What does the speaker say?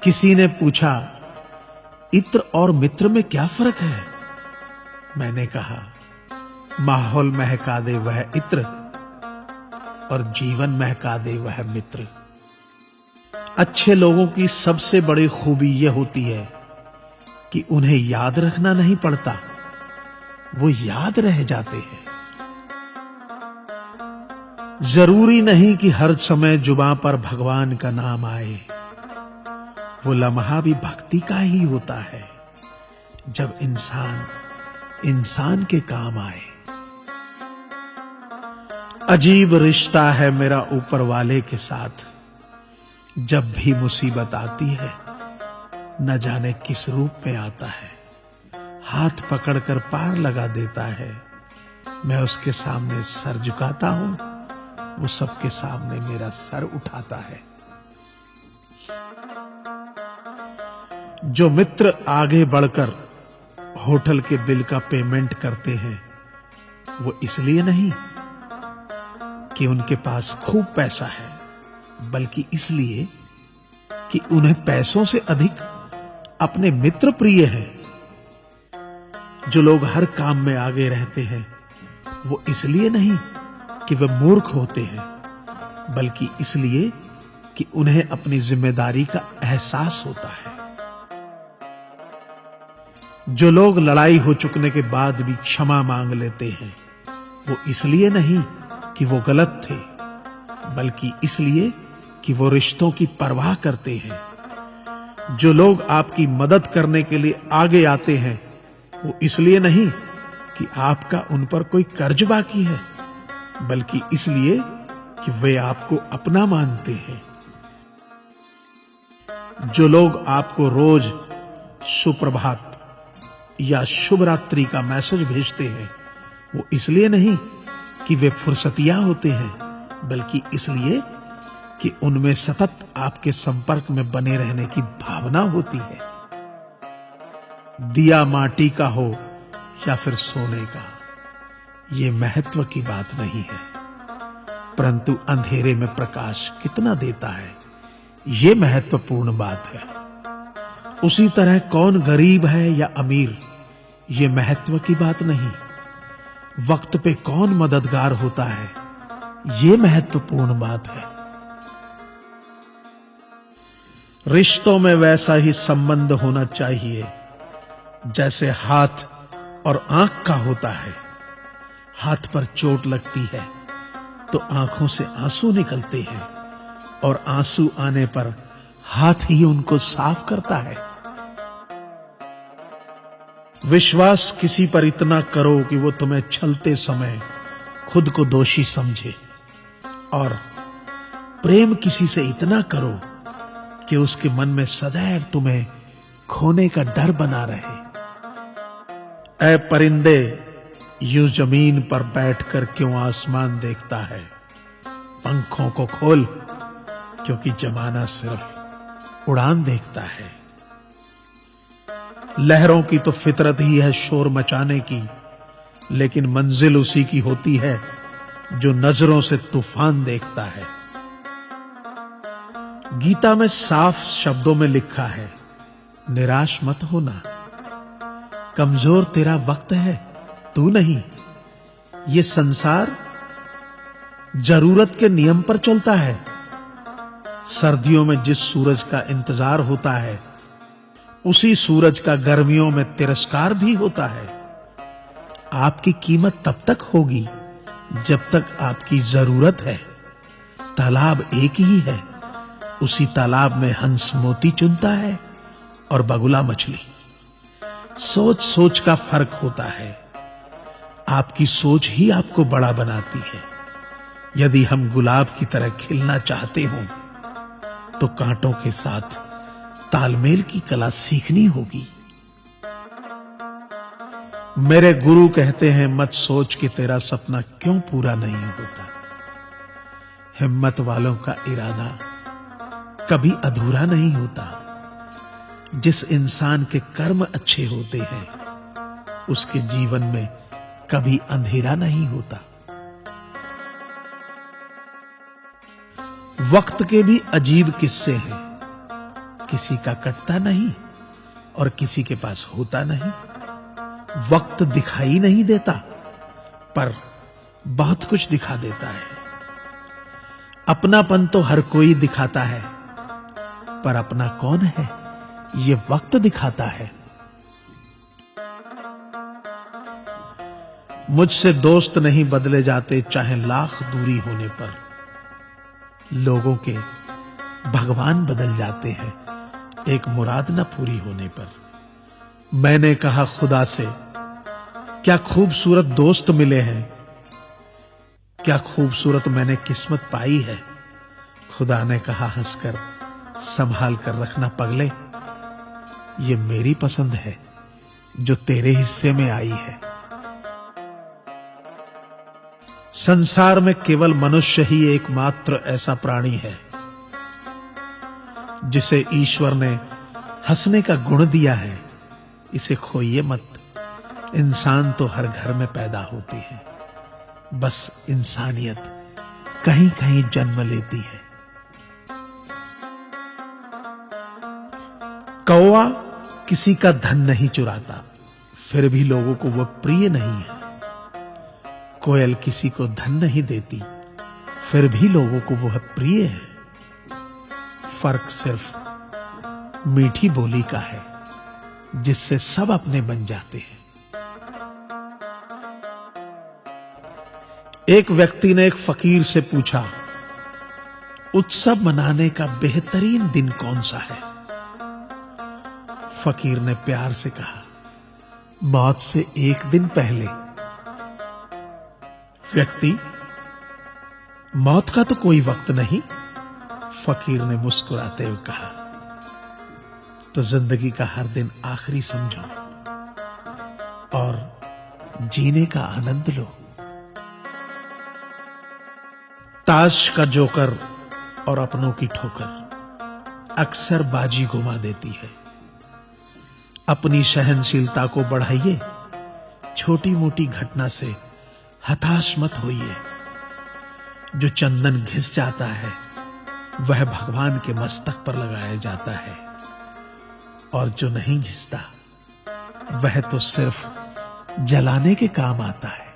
किसी ने पूछा, इत्र और मित्र में क्या फर्क है? मैंने कहा, माहौल महका दे वह इत्र और जीवन महका दे वह मित्र। अच्छे लोगों की सबसे बड़ी खूबी यह होती है कि उन्हें याद रखना नहीं पड़ता, वो याद रह जाते हैं। जरूरी नहीं कि हर समय जुबां पर भगवान का नाम आए, वो लम्हा भी भक्ति का ही होता है जब इंसान इंसान के काम आए। अजीब रिश्ता है मेरा ऊपर वाले के साथ, जब भी मुसीबत आती है न जाने किस रूप में आता है, हाथ पकड़कर पार लगा देता है। मैं उसके सामने सर झुकाता हूं, वो सबके सामने मेरा सर उठाता है। जो मित्र आगे बढ़कर होटल के बिल का पेमेंट करते हैं, वो इसलिए नहीं कि उनके पास खूब पैसा है, बल्कि इसलिए कि उन्हें पैसों से अधिक अपने मित्र प्रिय हैं। जो लोग हर काम में आगे रहते हैं, वो इसलिए नहीं कि वे मूर्ख होते हैं, बल्कि इसलिए कि उन्हें अपनी जिम्मेदारी का एहसास होता है। जो लोग लड़ाई हो चुकने के बाद भी क्षमा मांग लेते हैं, वो इसलिए नहीं कि वो गलत थे, बल्कि इसलिए कि वो रिश्तों की परवाह करते हैं। जो लोग आपकी मदद करने के लिए आगे आते हैं, वो इसलिए नहीं कि आपका उन पर कोई कर्ज बाकी है, बल्कि इसलिए कि वे आपको अपना मानते हैं। जो लोग आपको रोज सुप्रभात या शुभ रात्रि का मैसेज भेजते हैं, वो इसलिए नहीं कि वे फुर्सतिया होते हैं, बल्कि इसलिए कि उनमें सतत आपके संपर्क में बने रहने की भावना होती है। दिया माटी का हो या फिर सोने का, ये महत्व की बात नहीं है, परंतु अंधेरे में प्रकाश कितना देता है, ये महत्वपूर्ण बात है। उसी तरह कौन गरीब है या अमीर, ये महत्व की बात नहीं। वक्त पे कौन मददगार होता है, ये महत्वपूर्ण बात है। रिश्तों में वैसा ही संबंध होना चाहिए जैसे हाथ और आंख का होता है। हाथ पर चोट लगती है तो आंखों से आंसू निकलते हैं, और आंसू आने पर हाथ ही उनको साफ करता है। विश्वास किसी पर इतना करो कि वो तुम्हें छलते समय खुद को दोषी समझे, और प्रेम किसी से इतना करो कि उसके मन में सदैव तुम्हें खोने का डर बना रहे। ऐ परिंदे, यूं जमीन पर बैठकर क्यों आसमान देखता है? पंखों को खोल, क्योंकि जमाना सिर्फ उड़ान देखता है। लहरों की तो फितरत ही है शोर मचाने की, लेकिन मंजिल उसी की होती है जो नजरों से तूफान देखता है। गीता में साफ शब्दों में लिखा है, निराश मत होना, कमजोर तेरा वक्त है, तू नहीं। ये संसार जरूरत के नियम पर चलता है। सर्दियों में जिस सूरज का इंतजार होता है, उसी सूरज का गर्मियों में तिरस्कार भी होता है। आपकी कीमत तब तक होगी जब तक आपकी जरूरत है। तालाब एक ही है, उसी तालाब में हंस मोती चुनता है और बगुला मछली। सोच सोच का फर्क होता है। आपकी सोच ही आपको बड़ा बनाती है। यदि हम गुलाब की तरह खिलना चाहते हो, तो कांटों के साथ तालमेल की कला सीखनी होगी। मेरे गुरु कहते हैं, मत सोच कि तेरा सपना क्यों पूरा नहीं होता। हिम्मत वालों का इरादा कभी अधूरा नहीं होता। जिस इंसान के कर्म अच्छे होते हैं, उसके जीवन में कभी अंधेरा नहीं होता। वक्त के भी अजीब किस्से हैं। किसी का कटता नहीं और किसी के पास होता नहीं। वक्त दिखाई नहीं देता, पर बहुत कुछ दिखा देता है। अपनापन तो हर कोई दिखाता है, पर अपना कौन है ये वक्त दिखाता है। मुझसे दोस्त नहीं बदले जाते, चाहे लाख दूरी होने पर। लोगों के भगवान बदल जाते हैं, एक मुराद न पूरी होने पर। मैंने कहा खुदा से, क्या खूबसूरत दोस्त मिले हैं, क्या खूबसूरत मैंने किस्मत पाई है। खुदा ने कहा हंसकर, संभाल कर रखना पगले, ये मेरी पसंद है जो तेरे हिस्से में आई है। संसार में केवल मनुष्य ही एकमात्र ऐसा प्राणी है जिसे ईश्वर ने हंसने का गुण दिया है। इसे खोइए मत, इंसान तो हर घर में पैदा होती है, बस इंसानियत कहीं कहीं जन्म लेती है। कौवा किसी का धन नहीं चुराता, फिर भी लोगों को वह प्रिय नहीं है। कोयल किसी को धन नहीं देती, फिर भी लोगों को वह प्रिय है। फर्क सिर्फ मीठी बोली का है, जिससे सब अपने बन जाते हैं। एक व्यक्ति ने एक फकीर से पूछा, उत्सव मनाने का बेहतरीन दिन कौन सा है। फकीर ने प्यार से कहा, मौत से एक दिन पहले। व्यक्ति, मौत का तो कोई वक्त नहीं। फकीर ने मुस्कुराते हुए कहा, तो जिंदगी का हर दिन आखिरी समझो और जीने का आनंद लो। ताश का जोकर और अपनों की ठोकर अक्सर बाजी घुमा देती है। अपनी सहनशीलता को बढ़ाइए, छोटी मोटी घटना से हताश मत होइए। जो चंदन घिस जाता है वह भगवान के मस्तक पर लगाया जाता है, और जो नहीं घिसता वह तो सिर्फ जलाने के काम आता है।